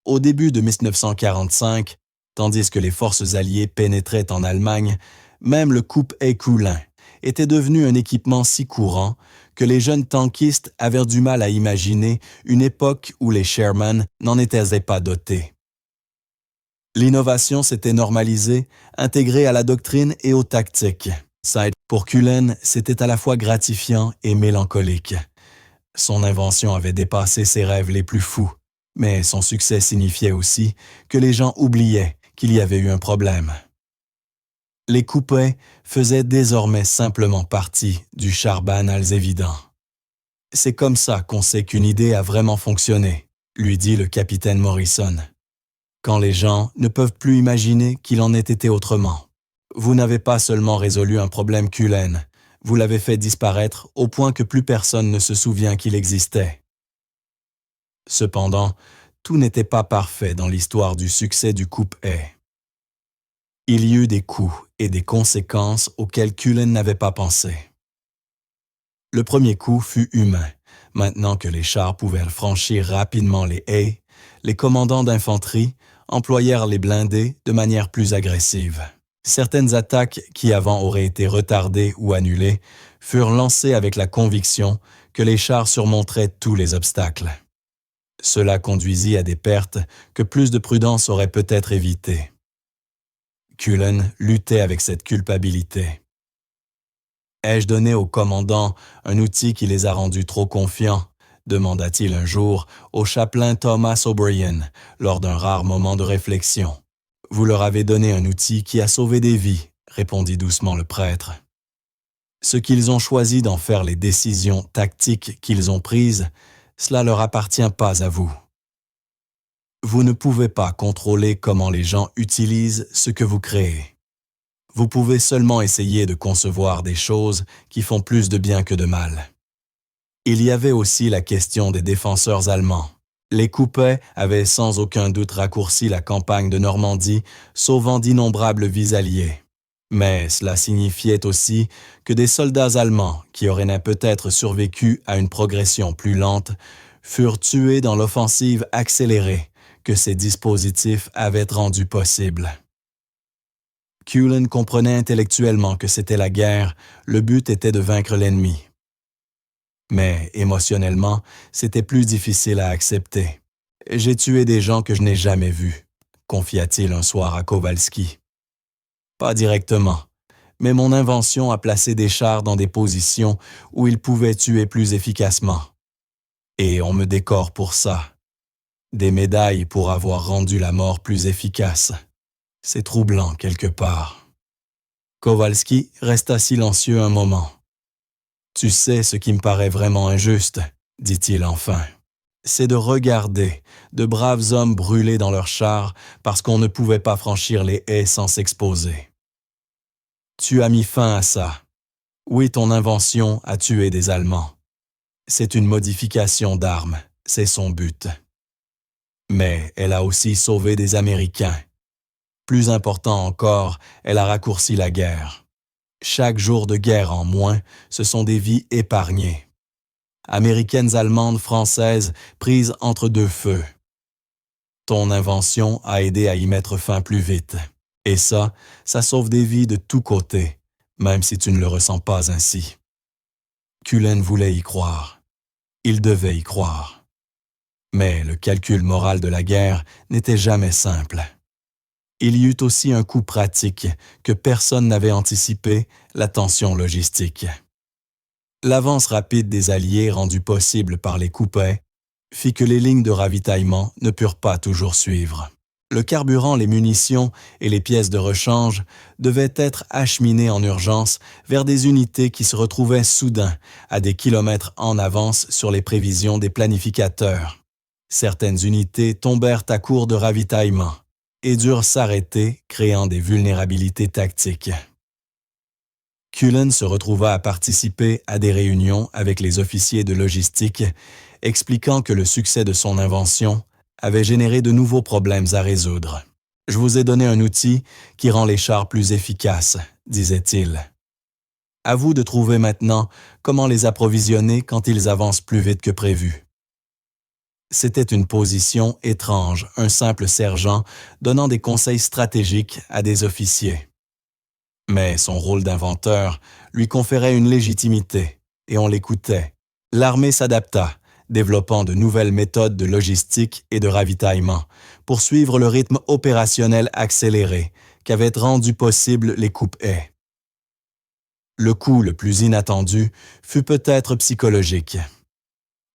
Au début de 1945, tandis que les forces alliées pénétraient en Allemagne, même le coupe-haies Coulin était devenu un équipement si courant que les jeunes tankistes avaient du mal à imaginer une époque où les Sherman n'en étaient pas dotés. L'innovation s'était normalisée, intégrée à la doctrine et aux tactiques. Pour Cullen, c'était à la fois gratifiant et mélancolique. Son invention avait dépassé ses rêves les plus fous, mais son succès signifiait aussi que les gens oubliaient qu'il y avait eu un problème. Les coupe-haies faisaient désormais simplement partie du char banal évident. « C'est comme ça qu'on sait qu'une idée a vraiment fonctionné », lui dit le capitaine Morrison. « Quand les gens ne peuvent plus imaginer qu'il en ait été autrement. Vous n'avez pas seulement résolu un problème Cullen, vous l'avez fait disparaître au point que plus personne ne se souvient qu'il existait. » Cependant, tout n'était pas parfait dans l'histoire du succès du Coupe-Haie. Il y eut des coûts et des conséquences auxquels Cullen n'avait pas pensé. Le premier coup fut humain. Maintenant que les chars pouvaient franchir rapidement les haies, les commandants d'infanterie employèrent les blindés de manière plus agressive. Certaines attaques qui avant auraient été retardées ou annulées furent lancées avec la conviction que les chars surmonteraient tous les obstacles. Cela conduisit à des pertes que plus de prudence aurait peut-être évitées. Cullen luttait avec cette culpabilité. Ai-je donné au commandant un outil qui les a rendus trop confiants? Demanda-t-il un jour au chapelain Thomas O'Brien lors d'un rare moment de réflexion. Vous leur avez donné un outil qui a sauvé des vies, répondit doucement le prêtre. Ce qu'ils ont choisi d'en faire les décisions tactiques qu'ils ont prises, cela leur appartient pas à vous. Vous ne pouvez pas contrôler comment les gens utilisent ce que vous créez. Vous pouvez seulement essayer de concevoir des choses qui font plus de bien que de mal. Il y avait aussi la question des défenseurs allemands. Les Coupe-Haie avaient sans aucun doute raccourci la campagne de Normandie, sauvant d'innombrables vies alliées. Mais cela signifiait aussi que des soldats allemands, qui auraient peut-être survécu à une progression plus lente, furent tués dans l'offensive accélérée que ces dispositifs avaient rendu possible. Cullen comprenait intellectuellement que c'était la guerre, le but était de vaincre l'ennemi. Mais émotionnellement, c'était plus difficile à accepter. « J'ai tué des gens que je n'ai jamais vus », confia-t-il un soir à Kowalski. « Pas directement, mais mon invention a placé des chars dans des positions où ils pouvaient tuer plus efficacement. Et on me décore pour ça. Des médailles pour avoir rendu la mort plus efficace. C'est troublant quelque part. » Kowalski resta silencieux un moment. « Tu sais ce qui me paraît vraiment injuste, » dit-il enfin. « C'est de regarder de braves hommes brûler dans leurs chars parce qu'on ne pouvait pas franchir les haies sans s'exposer. Tu as mis fin à ça. Oui, ton invention a tué des Allemands. C'est une modification d'armes, c'est son but. Mais elle a aussi sauvé des Américains. Plus important encore, elle a raccourci la guerre. Chaque jour de guerre en moins, ce sont des vies épargnées. Américaines, allemandes, françaises, prises entre deux feux. Ton invention a aidé à y mettre fin plus vite. Et ça sauve des vies de tous côtés, même si tu ne le ressens pas ainsi. » Cullen voulait y croire. Il devait y croire. Mais le calcul moral de la guerre n'était jamais simple. Il y eut aussi un coût pratique que personne n'avait anticipé, la tension logistique. L'avance rapide des Alliés rendue possible par les Coupe-Haie fit que les lignes de ravitaillement ne purent pas toujours suivre. Le carburant, les munitions et les pièces de rechange devaient être acheminés en urgence vers des unités qui se retrouvaient soudain à des kilomètres en avance sur les prévisions des planificateurs. Certaines unités tombèrent à court de ravitaillement et durent s'arrêter, créant des vulnérabilités tactiques. Cullen se retrouva à participer à des réunions avec les officiers de logistique, expliquant que le succès de son invention avait généré de nouveaux problèmes à résoudre. « Je vous ai donné un outil qui rend les chars plus efficaces, » disait-il. « À vous de trouver maintenant comment les approvisionner quand ils avancent plus vite que prévu. » C'était une position étrange, un simple sergent donnant des conseils stratégiques à des officiers. Mais son rôle d'inventeur lui conférait une légitimité, et on l'écoutait. L'armée s'adapta, développant de nouvelles méthodes de logistique et de ravitaillement, pour suivre le rythme opérationnel accéléré qu'avaient rendu possible les Coupe-Haie. Le coup le plus inattendu fut peut-être psychologique.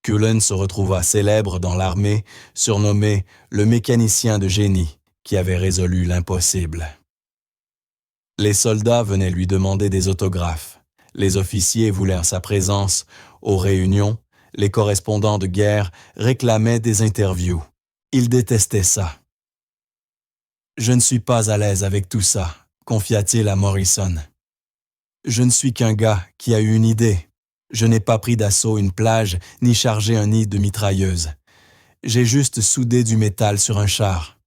Cullen se retrouva célèbre dans l'armée, surnommé le mécanicien de génie, qui avait résolu l'impossible. Les soldats venaient lui demander des autographes. Les officiers voulaient sa présence aux réunions. Les correspondants de guerre réclamaient des interviews. Il détestait ça. « Je ne suis pas à l'aise avec tout ça », confia-t-il à Morrison. « Je ne suis qu'un gars qui a eu une idée. Je n'ai pas pris d'assaut une plage ni chargé un nid de mitrailleuses. J'ai juste soudé du métal sur un char.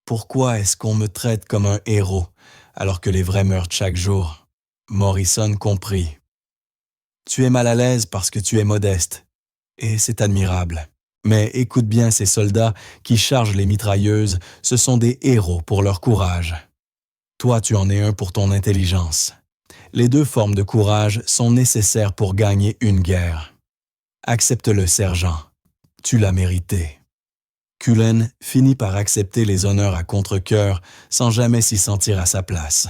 Pourquoi est-ce qu'on me traite comme un héros alors que les vrais meurent chaque jour? Morrison comprit. Tu es mal à l'aise parce que tu es modeste. Et c'est admirable. Mais écoute bien ces soldats qui chargent les mitrailleuses, ce sont des héros pour leur courage. Toi, tu en es un pour ton intelligence. Les deux formes de courage sont nécessaires pour gagner une guerre. Accepte-le, sergent. Tu l'as mérité. Cullen finit par accepter les honneurs à contre-cœur sans jamais s'y sentir à sa place.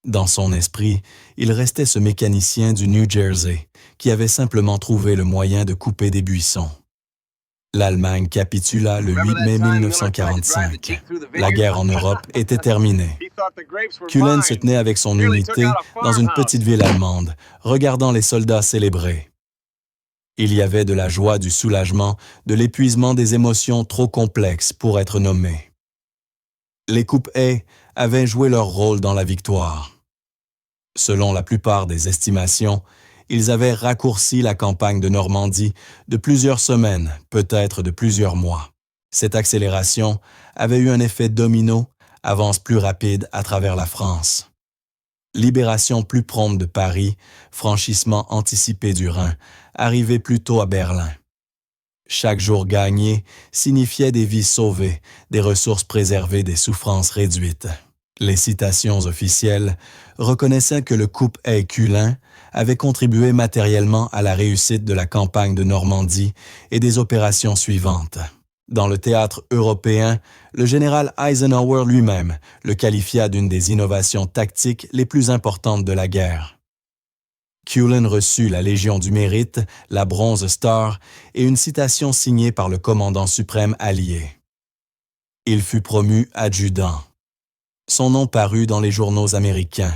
Dans son esprit, il restait ce mécanicien du New Jersey qui avait simplement trouvé le moyen de couper des buissons. L'Allemagne capitula le 8 mai 1945. La guerre en Europe était terminée. Cullen se tenait avec son unité dans une petite ville allemande, regardant les soldats célébrer. Il y avait de la joie, du soulagement, de l'épuisement des émotions trop complexes pour être nommées. Les Coupes-haies avaient joué leur rôle dans la victoire. Selon la plupart des estimations, ils avaient raccourci la campagne de Normandie de plusieurs semaines, peut-être de plusieurs mois. Cette accélération avait eu un effet domino, avance plus rapide à travers la France. Libération plus prompte de Paris, franchissement anticipé du Rhin, arrivée plus tôt à Berlin. Chaque jour gagné signifiait des vies sauvées, des ressources préservées, des souffrances réduites. Les citations officielles reconnaissaient que le Coupe-haies Cullen avait contribué matériellement à la réussite de la campagne de Normandie et des opérations suivantes. Dans le théâtre européen, le général Eisenhower lui-même le qualifia d'une des innovations tactiques les plus importantes de la guerre. Cullen reçut la Légion du Mérite, la Bronze Star et une citation signée par le commandant suprême allié. Il fut promu adjudant. Son nom parut dans les journaux américains.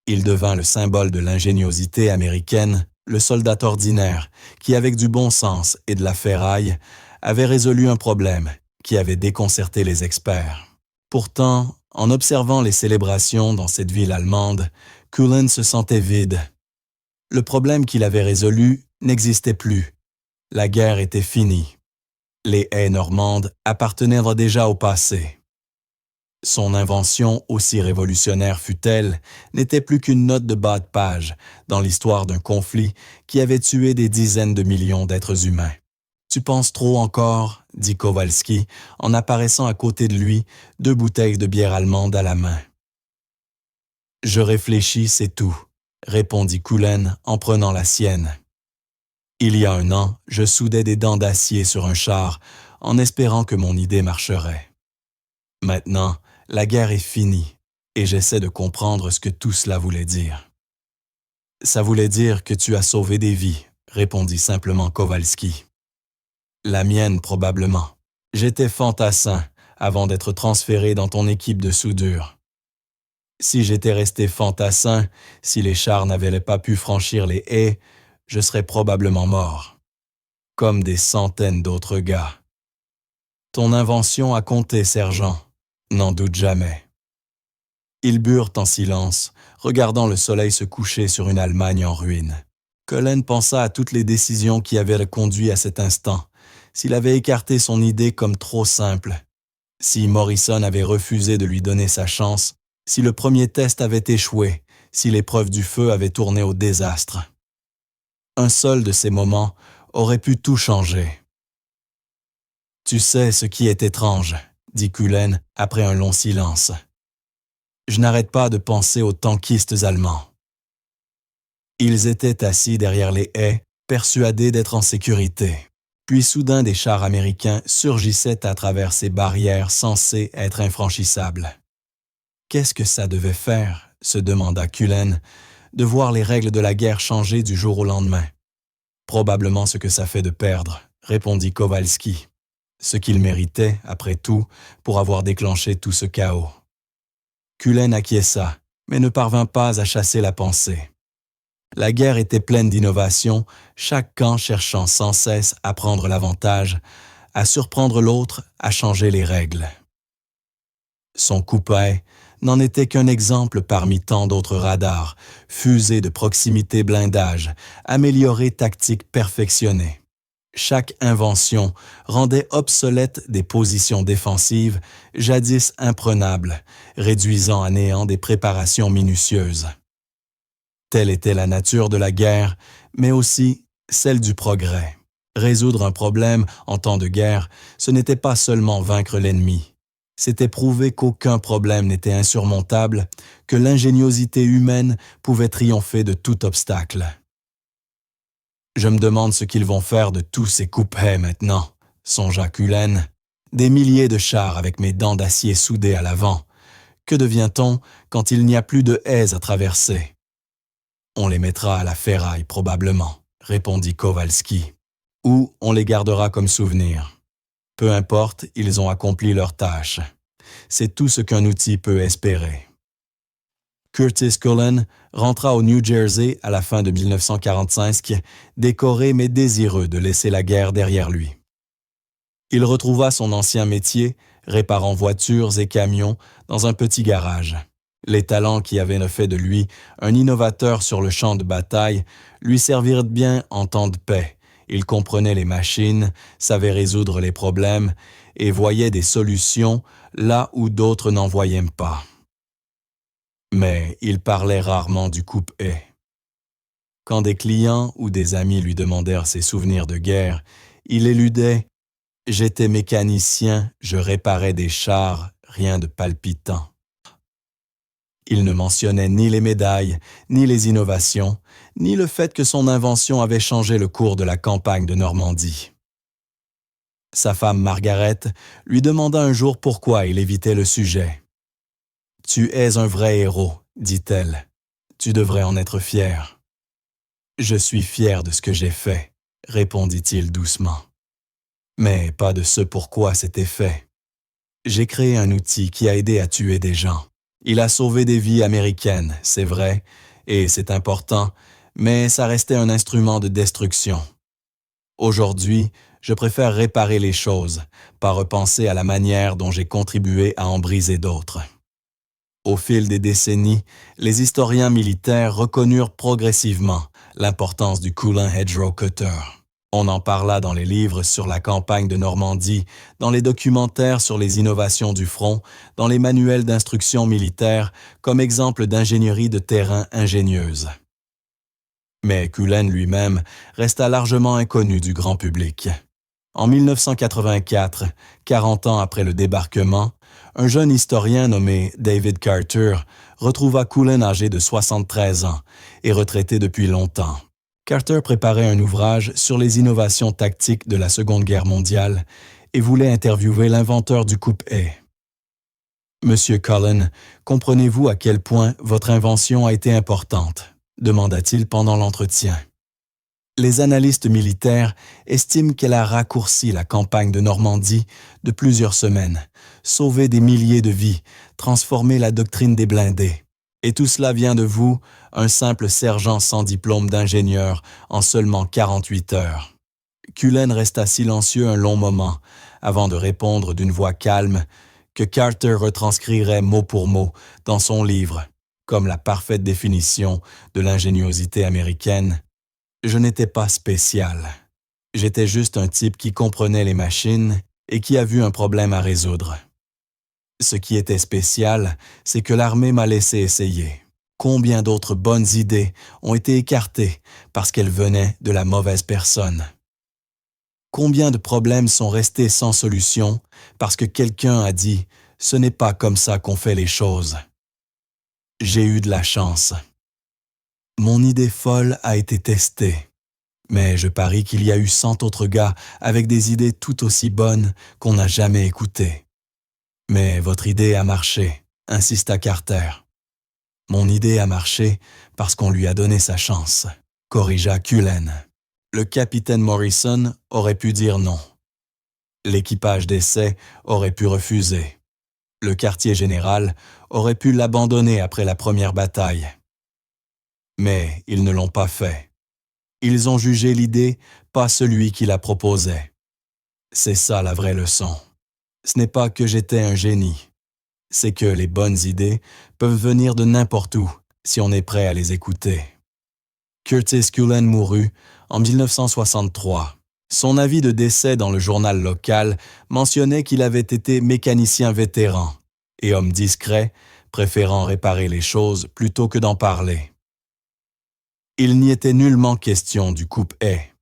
Il devint le symbole de l'ingéniosité américaine, le soldat ordinaire qui, avec du bon sens et de la ferraille, avait résolu un problème qui avait déconcerté les experts. Pourtant, en observant les célébrations dans cette ville allemande, Cullen se sentait vide. Le problème qu'il avait résolu n'existait plus. La guerre était finie. Les haies normandes appartenaient déjà au passé. Son invention, aussi révolutionnaire fût-elle, n'était plus qu'une note de bas de page dans l'histoire d'un conflit qui avait tué des dizaines de millions d'êtres humains. « Tu penses trop encore » dit Kowalski, en apparaissant à côté de lui, 2 bouteilles de bière allemande à la main. « Je réfléchis, c'est tout » répondit Cullen en prenant la sienne. Il y a 1 an, je soudais des dents d'acier sur un char en espérant que mon idée marcherait. Maintenant, la guerre est finie et j'essaie de comprendre ce que tout cela voulait dire. Ça voulait dire que tu as sauvé des vies, répondit simplement Kowalski. La mienne probablement. J'étais fantassin avant d'être transféré dans ton équipe de soudure. Si j'étais resté fantassin, si les chars n'avaient pas pu franchir les haies, je serais probablement mort. Comme des centaines d'autres gars. Ton invention a compté, sergent. N'en doute jamais. Ils burent en silence, regardant le soleil se coucher sur une Allemagne en ruine. Cullen pensa à toutes les décisions qui avaient le conduit à cet instant, s'il avait écarté son idée comme trop simple, si Morrison avait refusé de lui donner sa chance, si le premier test avait échoué, si l'épreuve du feu avait tourné au désastre. Un seul de ces moments aurait pu tout changer. « Tu sais ce qui est étrange » dit Cullen après un long silence. « Je n'arrête pas de penser aux tankistes allemands. » Ils étaient assis derrière les haies, persuadés d'être en sécurité. Puis soudain des chars américains surgissaient à travers ces barrières censées être infranchissables. Qu'est-ce que ça devait faire, se demanda Cullen, de voir les règles de la guerre changer du jour au lendemain. Probablement ce que ça fait de perdre, répondit Kowalski. Ce qu'il méritait, après tout, pour avoir déclenché tout ce chaos. Cullen acquiesça, mais ne parvint pas à chasser la pensée. La guerre était pleine d'innovations, chaque camp cherchant sans cesse à prendre l'avantage, à surprendre l'autre, à changer les règles. Son Coupe-haies n'en était qu'un exemple parmi tant d'autres radars, fusées de proximité blindage, améliorées tactiques perfectionnées. Chaque invention rendait obsolètes des positions défensives jadis imprenables, réduisant à néant des préparations minutieuses. Telle était la nature de la guerre, mais aussi celle du progrès. Résoudre un problème en temps de guerre, ce n'était pas seulement vaincre l'ennemi. C'était prouver qu'aucun problème n'était insurmontable, que l'ingéniosité humaine pouvait triompher de tout obstacle. Je me demande ce qu'ils vont faire de tous ces coupe-haies maintenant, songea Cullen. Des milliers de chars avec mes dents d'acier soudées à l'avant. Que devient-on quand il n'y a plus de haies à traverser? On les mettra à la ferraille probablement, répondit Kowalski. Ou on les gardera comme souvenir. Peu importe, ils ont accompli leur tâche. C'est tout ce qu'un outil peut espérer. Curtis Cullen rentra au New Jersey à la fin de 1945, décoré mais désireux de laisser la guerre derrière lui. Il retrouva son ancien métier, réparant voitures et camions, dans un petit garage. Les talents qui avaient fait de lui un innovateur sur le champ de bataille lui servirent bien en temps de paix. Il comprenait les machines, savait résoudre les problèmes et voyait des solutions là où d'autres n'en voyaient pas. Mais il parlait rarement du coupe-haies. Quand des clients ou des amis lui demandèrent ses souvenirs de guerre, il éludait « J'étais mécanicien, je réparais des chars, rien de palpitant ». Il ne mentionnait ni les médailles, ni les innovations, ni le fait que son invention avait changé le cours de la campagne de Normandie. Sa femme Margaret lui demanda un jour pourquoi il évitait le sujet. « Tu es un vrai héros, dit-elle. Tu devrais en être fier. »« Je suis fier de ce que j'ai fait, » répondit-il doucement. « Mais pas de ce pourquoi c'était fait. J'ai créé un outil qui a aidé à tuer des gens. Il a sauvé des vies américaines, c'est vrai, et c'est important, mais ça restait un instrument de destruction. Aujourd'hui, je préfère réparer les choses, pas repenser à la manière dont j'ai contribué à en briser d'autres. » Au fil des décennies, les historiens militaires reconnurent progressivement l'importance du Cullen Hedgerow Cutter. On en parla dans les livres sur la campagne de Normandie, dans les documentaires sur les innovations du front, dans les manuels d'instruction militaire, comme exemple d'ingénierie de terrain ingénieuse. Mais Cullen lui-même resta largement inconnu du grand public. En 1984, 40 ans après le débarquement, un jeune historien nommé David Carter retrouva Cullen âgé de 73 ans et retraité depuis longtemps. Carter préparait un ouvrage sur les innovations tactiques de la Seconde Guerre mondiale et voulait interviewer l'inventeur du coupe-haies. « Monsieur Cullen, comprenez-vous à quel point votre invention a été importante ?» demanda-t-il pendant l'entretien. Les analystes militaires estiment qu'elle a raccourci la campagne de Normandie de plusieurs semaines, sauvé des milliers de vies, transformé la doctrine des blindés. Et tout cela vient de vous, un simple sergent sans diplôme d'ingénieur, en seulement 48 heures. Cullen resta silencieux un long moment, avant de répondre d'une voix calme, que Carter retranscrirait mot pour mot dans son livre, comme la parfaite définition de l'ingéniosité américaine. Je n'étais pas spécial. J'étais juste un type qui comprenait les machines et qui a vu un problème à résoudre. Ce qui était spécial, c'est que l'armée m'a laissé essayer. Combien d'autres bonnes idées ont été écartées parce qu'elles venaient de la mauvaise personne? Combien de problèmes sont restés sans solution parce que quelqu'un a dit « ce n'est pas comme ça qu'on fait les choses ». J'ai eu de la chance. Mon idée folle a été testée, mais je parie qu'il y a eu 100 autres gars avec des idées tout aussi bonnes qu'on n'a jamais écoutées. Mais votre idée a marché, insista Carter. Mon idée a marché parce qu'on lui a donné sa chance, corrigea Cullen. Le capitaine Morrison aurait pu dire non. L'équipage d'essai aurait pu refuser. Le quartier général aurait pu l'abandonner après la première bataille. Mais ils ne l'ont pas fait. Ils ont jugé l'idée, pas celui qui la proposait. C'est ça la vraie leçon. Ce n'est pas que j'étais un génie. C'est que les bonnes idées peuvent venir de n'importe où si on est prêt à les écouter. Curtis Cullen mourut en 1963, Son avis de décès dans le journal local mentionnait qu'il avait été mécanicien vétéran et homme discret, préférant réparer les choses plutôt que d'en parler. Il n'y était nullement question du coupe-haie.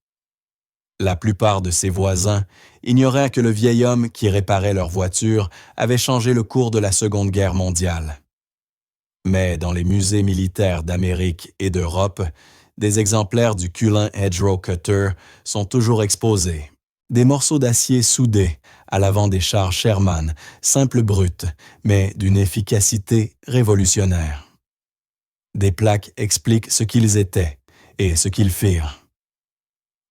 La plupart de ses voisins ignoraient que le vieil homme qui réparait leur voiture avait changé le cours de la Seconde Guerre mondiale. Mais dans les musées militaires d'Amérique et d'Europe, des exemplaires du Culin Hedgerow Cutter sont toujours exposés. Des morceaux d'acier soudés à l'avant des chars Sherman, simples brutes, mais d'une efficacité révolutionnaire. Des plaques expliquent ce qu'ils étaient et ce qu'ils firent.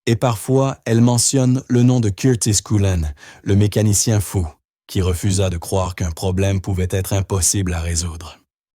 Et parfois, elles mentionnent le nom de Curtis Cullen, le mécanicien fou, qui refusa de croire qu'un problème pouvait être impossible à résoudre.